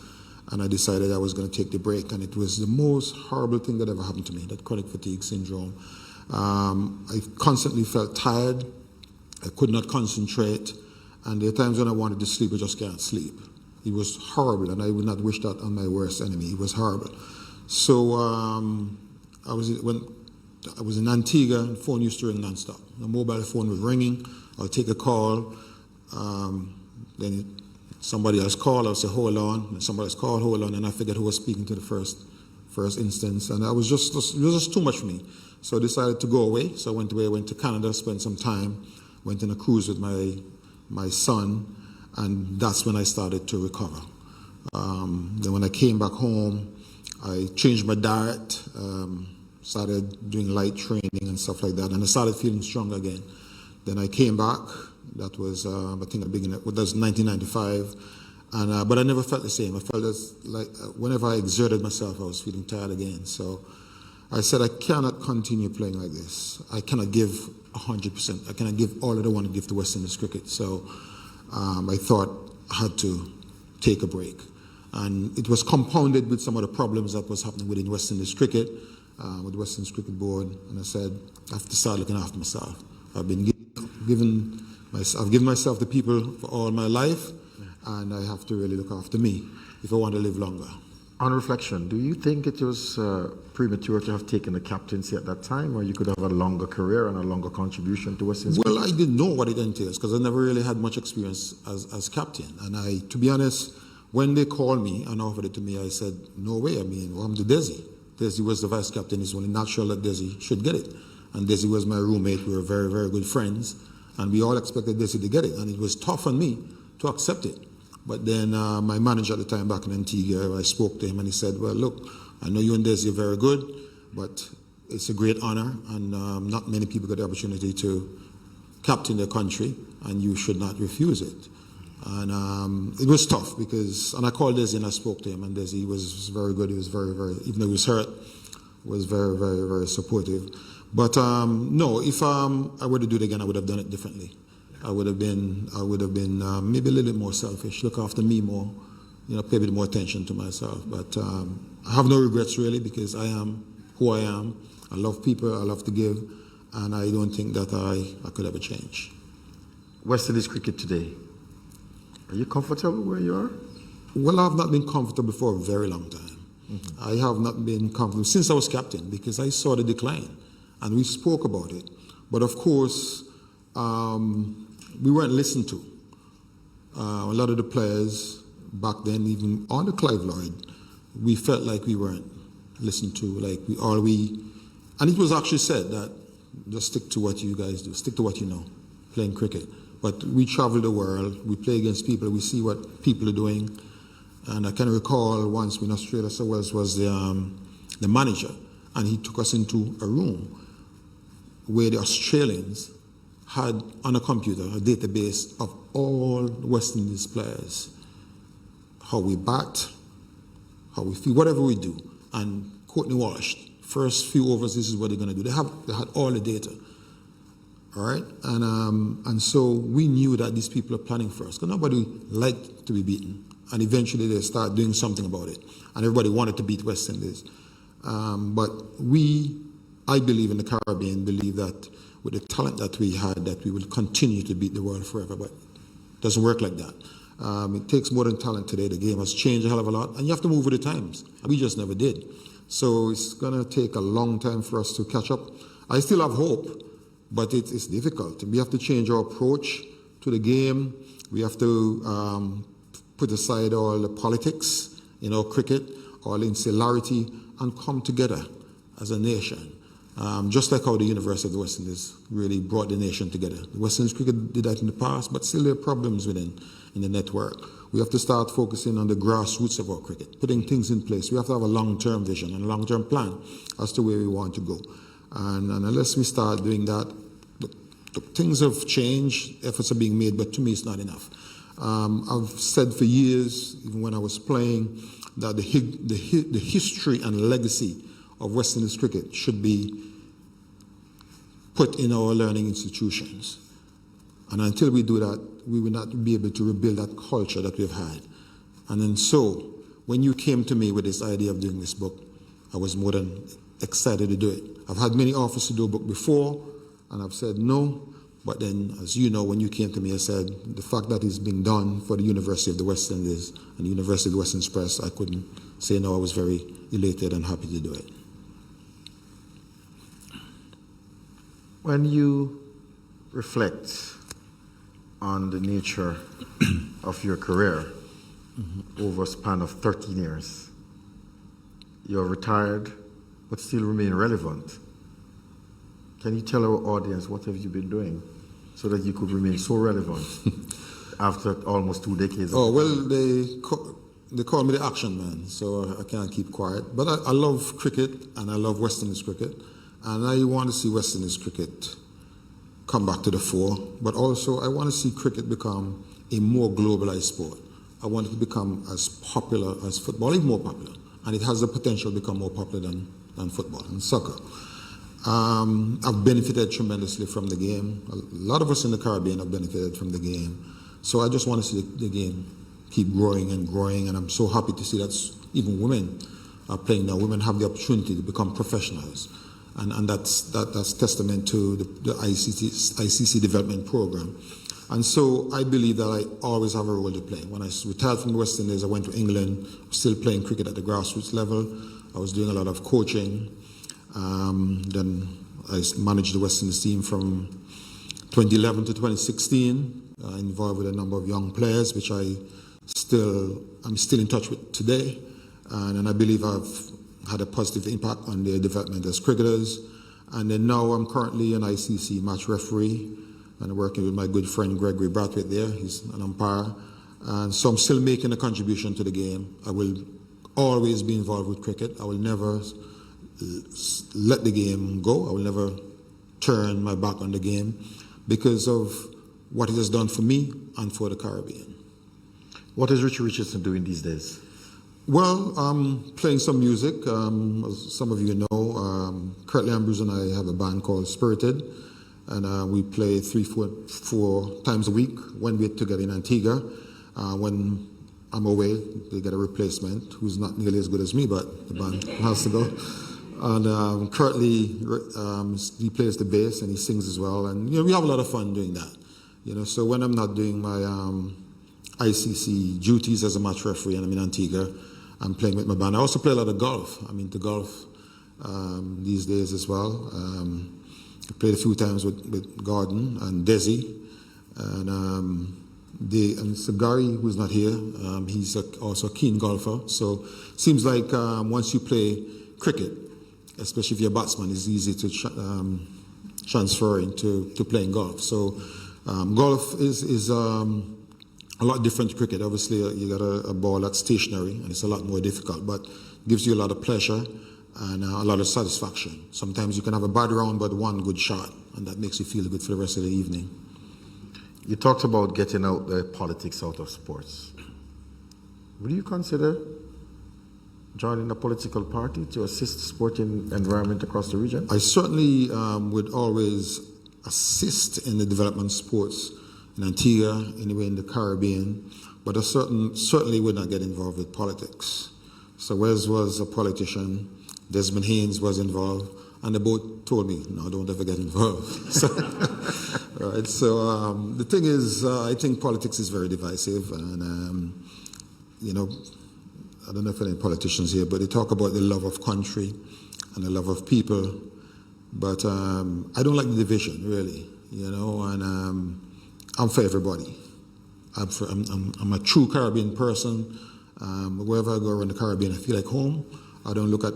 and I decided I was going to take the break. And it was the most horrible thing that ever happened to me, that chronic fatigue syndrome. I constantly felt tired. I could not concentrate. And there are times when I wanted to sleep, I just can't sleep. It was horrible, and I would not wish that on my worst enemy. It was horrible. So when I was in Antigua, the phone used to ring nonstop. The mobile phone was ringing. I'll take a call. Then somebody else called. I'll say, hold on. And somebody else called, hold on. And I forget who was speaking to the first instance. And it was just too much for me. So I decided to go away. So I went away. I went to Canada, spent some time, went on a cruise with my son. And that's when I started to recover. Then when I came back home, I changed my diet, started doing light training and stuff like that, and I started feeling strong again. Then I came back. That was, I think, that was 1995, but I never felt the same. I felt like whenever I exerted myself, I was feeling tired again. So I said, I cannot continue playing like this. I cannot give 100%. I cannot give all that I want to give to West Indies cricket. So I thought I had to take a break. And it was compounded with some of the problems that was happening within West Indies cricket, with the West Indies Cricket Board. And I said, I have to start looking after myself. I've given myself to people for all my life, and I have to really look after me if I want to live longer. On reflection, do you think it was premature to have taken the captaincy at that time, or you could have a longer career and a longer contribution to West Indies? Well, I didn't know what it entails because I never really had much experience as captain. And to be honest, when they called me and offered it to me, I said, no way. I mean, well, I'm the Desi. Desi was the vice captain. It's only natural that Desi should get it. And Desi was my roommate. We were very, very good friends. And we all expected Desi to get it. And it was tough on me to accept it. But then my manager at the time back in Antigua, I spoke to him and he said, well, look, I know you and Desi are very good, but it's a great honor and not many people get the opportunity to captain their country and you should not refuse it. And it was tough because, and I called Desi and I spoke to him and Desi was very good. He was very, very, even though he was hurt, was very, very, very supportive. But no, if I were to do it again, I would have done it differently. I would have been maybe a little bit more selfish, look after me more, pay a bit more attention to myself. But I have no regrets really because I am who I am. I love people, I love to give, and I don't think that I could ever change. West Indies cricket today, are you comfortable where you are? Well, I have not been comfortable for a very long time. Mm-hmm. I have not been comfortable since I was captain because I saw the decline, and we spoke about it. But of course, we weren't listened to. A lot of the players back then, even on the Clive Lloyd, we felt like we weren't listened to. And it was actually said that just stick to what you guys do, stick to what you know, playing cricket. But we travel the world, we play against people, we see what people are doing. And I can recall once when Australia was the manager, and he took us into a room where the Australians had on a computer a database of all West Indies players, how we bat, how we feel, whatever we do. And Courtney Walsh, first few overs, this is what they're going to do. They had all the data, all right? And so we knew that these people are planning for us because nobody liked to be beaten. And eventually they start doing something about it. And everybody wanted to beat West Indies. But I believe in the Caribbean, believe that with the talent that we had, that we will continue to beat the world forever, but it doesn't work like that. It takes more than talent today. The game has changed a hell of a lot, and you have to move with the times. We just never did. So it's going to take a long time for us to catch up. I still have hope, but it's difficult. We have to change our approach to the game. We have to put aside all the politics in our cricket, all insularity, and come together as a nation Just like how the University of the West Indies really brought the nation together. The West Indies cricket did that in the past, but still there are problems in the network. We have to start focusing on the grassroots of our cricket, putting things in place. We have to have a long-term vision and a long-term plan as to where we want to go. And unless we start doing that, things have changed, efforts are being made, but to me it's not enough. I've said for years, even when I was playing, that the history and legacy of West Indies cricket should be put in our learning institutions. And until we do that, we will not be able to rebuild that culture that we've had. And then so, when you came to me with this idea of doing this book, I was more than excited to do it. I've had many offers to do a book before, and I've said no. But then, as you know, when you came to me, I said, the fact that it's being done for the University of the West Indies and the University of the West Indies Press, I couldn't say no. I was very elated and happy to do it. When you reflect on the nature of your career over a span of 13 years, you're retired but still remain relevant. Can you tell our audience what have you been doing so that you could remain so relevant after almost 2 decades? Oh, well, they call me the action man, so I can't keep quiet. But I love cricket, and I love West Indies cricket, and I want to see West Indies cricket come back to the fore, but also I want to see cricket become a more globalized sport. I want it to become as popular as football, even more popular, and it has the potential to become more popular than football and soccer. I've benefited tremendously from the game. A lot of us in the Caribbean have benefited from the game. So I just want to see the game keep growing and growing, and I'm so happy to see that even women are playing now. Women have the opportunity to become professionals, and that's testament to the ICC development program. And so I believe that I always have a role to play. When I retired from the West Indies, I went to England, still playing cricket at the grassroots level. I was doing a lot of coaching. Then I managed the West Indies team from 2011 to 2016, involved with a number of young players, which I'm still in touch with today. And I believe I've had a positive impact on their development as cricketers. And then now I'm currently an ICC match referee, and working with my good friend Gregory Brathwaite there. He's an umpire. And so I'm still making a contribution to the game. I will always be involved with cricket. I will never let the game go. I will never turn my back on the game because of what it has done for me and for the Caribbean. What is Richie Richardson doing these days? Well, I'm playing some music. As some of you know, Curtly Ambrose and I have a band called Spirited, and we play 3-4 times a week when we're together in Antigua. When I'm away, they get a replacement who's not nearly as good as me, but the band has to go. And Curtly, he plays the bass and he sings as well, and we have a lot of fun doing that. So when I'm not doing my ICC duties as a match referee and I'm in Antigua, I'm playing with my band. I also play a lot of golf. I'm into golf these days as well. I played a few times with Gordon and Desi, and so Gary, who's not here, he's also a keen golfer. So it seems like once you play cricket, especially if you're a batsman, it's easy to transfer into playing golf. So golf is a lot different to cricket. Obviously, you got a ball that's stationary, and it's a lot more difficult, but it gives you a lot of pleasure and a lot of satisfaction. Sometimes you can have a bad round, but one good shot, and that makes you feel good for the rest of the evening. You talked about getting out the politics out of sports. Would you consider joining a political party to assist the sporting environment across the region? I certainly would always assist in the development of sports in Antigua, anywhere in the Caribbean, but I certainly would not get involved with politics. So Wes was a politician, Desmond Haynes was involved, and they both told me, no, don't ever get involved. So the thing is, I think politics is very divisive, and I don't know if any politicians here, but they talk about the love of country and the love of people, but I don't like the division, really, and I'm for everybody. I'm a true Caribbean person. Wherever I go around the Caribbean, I feel like home. I don't look at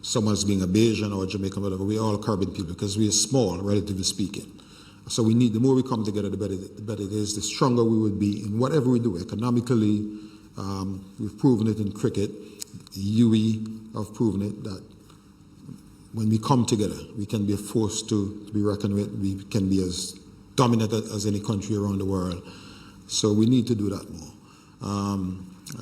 someone's being a Bayesian or a Jamaican, whatever. We're all Caribbean people because we are small, relatively speaking. So we need, the more we come together, the better it is, the stronger we would be in whatever we do. Economically, we've proven it in cricket. UWI have proven it that when we come together, we can be a force to be reckoned with. We can be as dominant as any country around the world. So we need to do that more.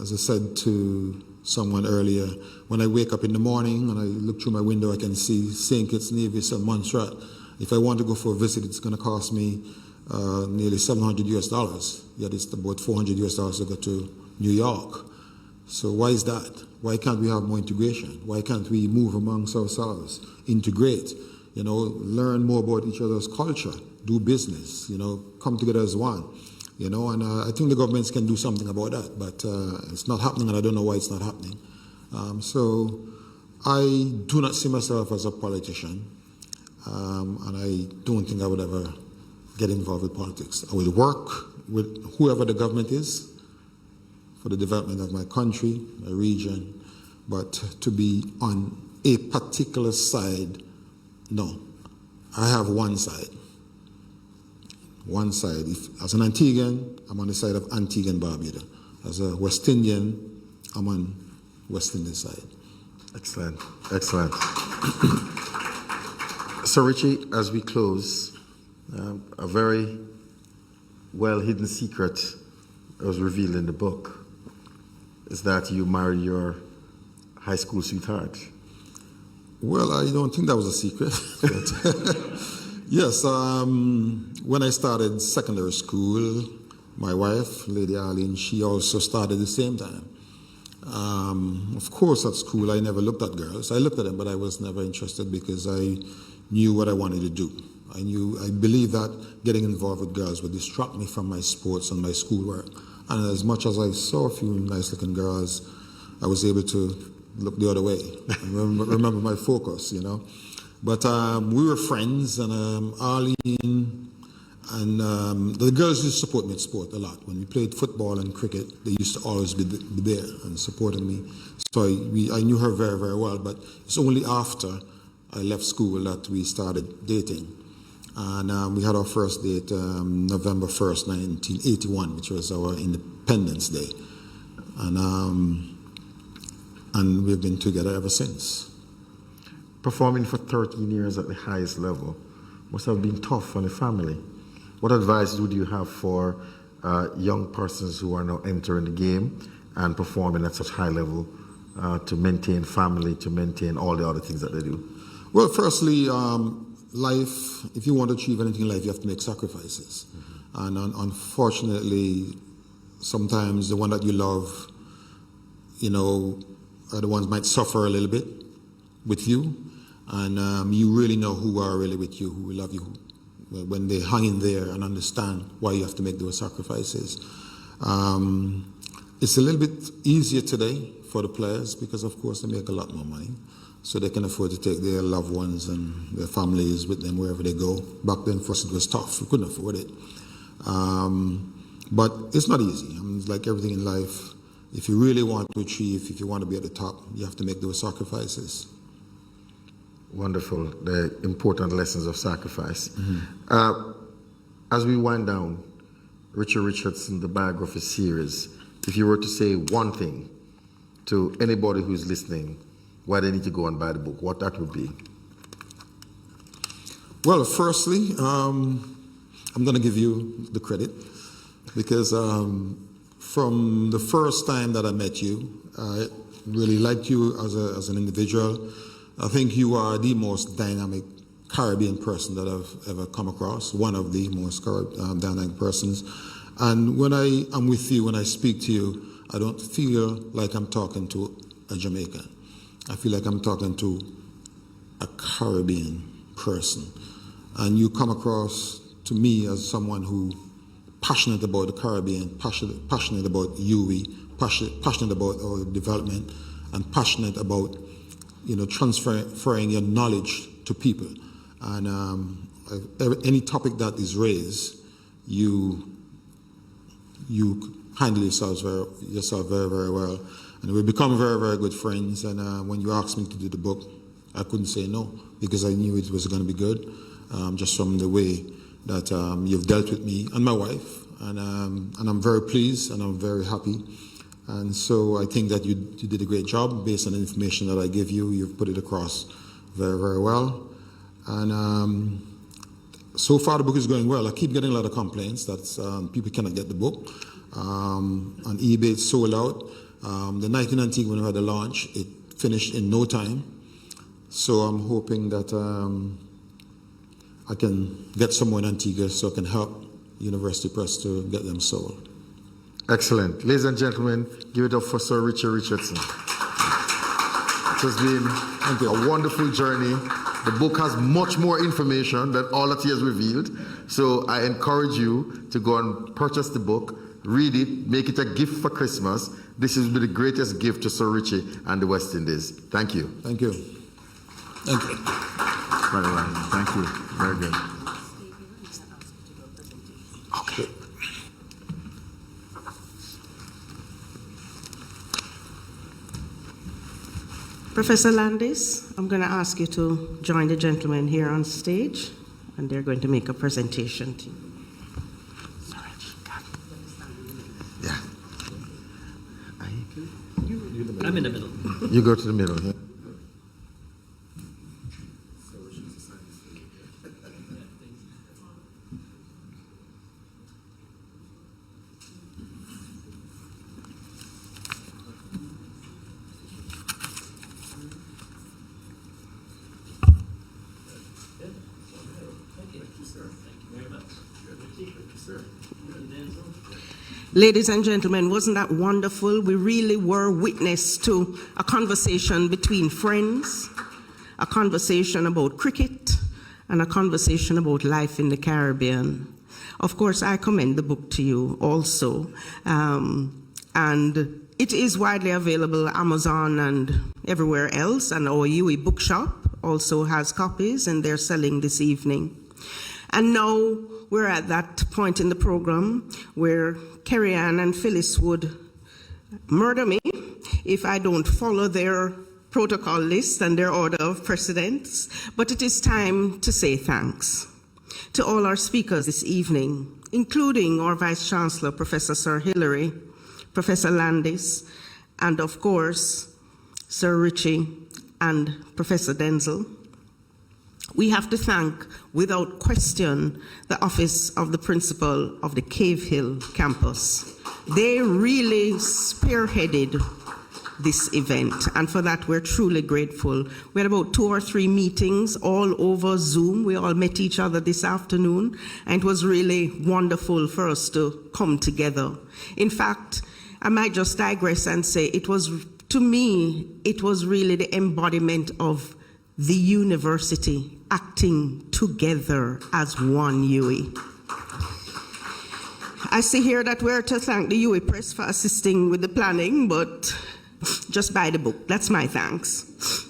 As I said to someone earlier, when I wake up in the morning and I look through my window, I can see St. Kitts, Nevis, and Montserrat. If I want to go for a visit, it's going to cost me nearly $700 US. Yet it's about $400 US to go to New York. So why is that? Why can't we have more integration? Why can't we move amongst ourselves, integrate, learn more about each other's culture, do business, come together as one, and I think the governments can do something about that, but it's not happening, and I don't know why it's not happening. So I do not see myself as a politician, and I don't think I would ever get involved with politics. I will work with whoever the government is for the development of my country, my region, but to be on a particular side, no. I have one side. One side. As an Antiguan, I'm on the side of Antigua and Barbuda. As a West Indian, I'm on West Indian side. Excellent, excellent. So Richie, as we close, a very well-hidden secret was revealed in the book is that you married your high school sweetheart. Well, I don't think that was a secret. Yes, when I started secondary school, my wife, Lady Arlene, she also started at the same time. Of course, at school, I never looked at girls. I looked at them, but I was never interested because I knew what I wanted to do. I believed that getting involved with girls would distract me from my sports and my schoolwork. And as much as I saw a few nice-looking girls, I was able to look the other way and remember my focus, But we were friends, and Arlene and the girls used to support me at sport a lot. When we played football and cricket, they used to always be there and supporting me. So I knew her very, very well, but it's only after I left school that we started dating. And we had our first date November 1st, 1981, which was our Independence Day. And we've been together ever since. Performing for 13 years at the highest level must have been tough on the family. What advice would you have for young persons who are now entering the game and performing at such high level to maintain family, to maintain all the other things that they do? Well, firstly, life, if you want to achieve anything in life, you have to make sacrifices. Mm-hmm. And unfortunately, sometimes the one that you love, are the ones might suffer a little bit with you. And you really know who are really with you, who will love you, when they hang in there and understand why you have to make those sacrifices. It's a little bit easier today for the players because, of course, they make a lot more money. So they can afford to take their loved ones and their families with them wherever they go. Back then, first it was tough. We couldn't afford it. But it's not easy. It's like everything in life. If you really want to achieve, if you want to be at the top, you have to make those sacrifices. Wonderful. The important lessons of sacrifice. Mm-hmm. As we wind down, Richard Richardson, the biography series, if you were to say one thing to anybody who's listening, why they need to go and buy the book, what that would be? Well, firstly, I'm going to give you the credit because from the first time that I met you, I really liked you as an individual. I think you are the most dynamic Caribbean person that I've ever come across, one of the most dynamic persons. And when I am with you, when I speak to you, I don't feel like I'm talking to a Jamaican. I feel like I'm talking to a Caribbean person. And you come across to me as someone who passionate about the Caribbean, passionate about UWI, passionate about our development, and passionate about transferring your knowledge to people. And any topic that is raised, you handle yourself very, very well. And we become very, very good friends. And when you asked me to do the book, I couldn't say no because I knew it was going to be good, just from the way that you've dealt with me and my wife. And I'm very pleased and I'm very happy. And so I think that you did a great job based on the information that I give you. You've put it across very, very well. And so far the book is going well. I keep getting a lot of complaints that people cannot get the book. On eBay it's sold out. The night in Antigua when we had the launch, it finished in no time. So I'm hoping that I can get someone in Antigua so I can help University Press to get them sold. Excellent. Ladies and gentlemen, give it up for Sir Richie Richardson. It has been a wonderful journey. The book has much more information than all that he has revealed. So I encourage you to go and purchase the book, read it, make it a gift for Christmas. This will be the greatest gift to Sir Richie and the West Indies. Thank you. Thank you. Thank you. Very well. Thank you. Very good. Okay. Professor Landis, I'm going to ask you to join the gentlemen here on stage, and they're going to make a presentation to you. Yeah. I'm in the middle. You go to the middle here. Ladies and gentlemen, wasn't that wonderful? We really were witness to a conversation between friends, a conversation about cricket, and a conversation about life in the Caribbean. Of course, I commend the book to you also. And it is widely available Amazon and everywhere else, and our UWI bookshop also has copies, and they're selling this evening. And now we're at that point in the program where Kerry Ann and Phyllis would murder me if I don't follow their protocol list and their order of precedence. But it is time to say thanks to all our speakers this evening, including our Vice Chancellor, Professor Sir Hilary, Professor Landis, and of course, Sir Richie and Professor Denzel. We have to thank, without question, the Office of the Principal of the Cave Hill campus. They really spearheaded this event, and for that we're truly grateful. We had about 2 or 3 meetings all over Zoom. We all met each other this afternoon, and it was really wonderful for us to come together. In fact, I might just digress and say to me, it was really the embodiment of the university acting together as one UWI. I see here that we're to thank the UWI Press for assisting with the planning, but just buy the book. That's my thanks.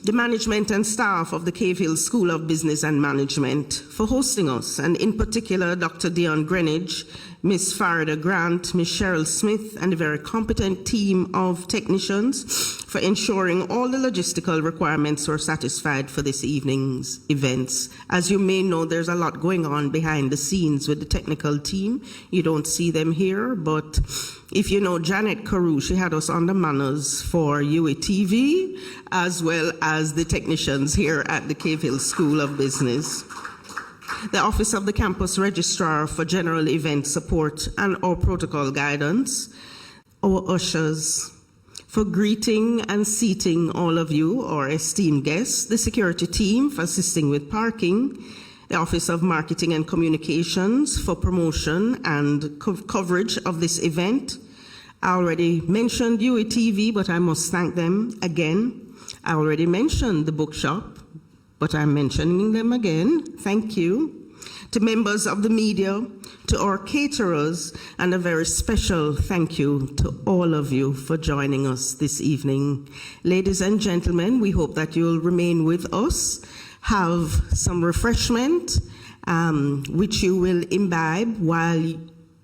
The management and staff of the Cave Hill School of Business and Management for hosting us, and in particular, Dr. Dion Greenidge, Ms. Farida Grant, Ms. Cheryl Smith, and a very competent team of technicians for ensuring all the logistical requirements were satisfied for this evening's events. As you may know, there's a lot going on behind the scenes with the technical team. You don't see them here, but if you know Janet Carew, she had us on the manners for UWITV, as well as the technicians here at the Cave Hill School of Business. The Office of the Campus Registrar for General Event Support and our protocol guidance, our ushers for greeting and seating all of you, our esteemed guests, the security team for assisting with parking, the Office of Marketing and Communications for promotion and coverage of this event. I already mentioned UWITV, but I must thank them again. I already mentioned the bookshop, but I'm mentioning them again. Thank you. To members of the media, to our caterers, and a very special thank you to all of you for joining us this evening. Ladies and gentlemen, we hope that you'll remain with us, have some refreshment, which you will imbibe while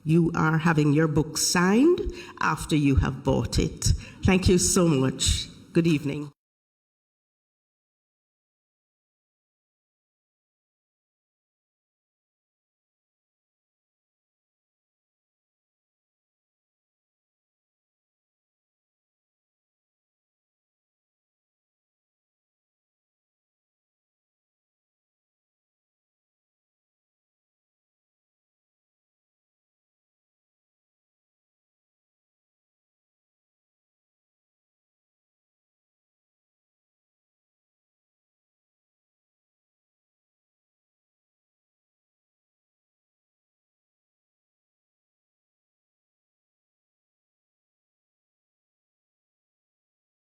you are having your book signed after you have bought it. Thank you so much. Good evening.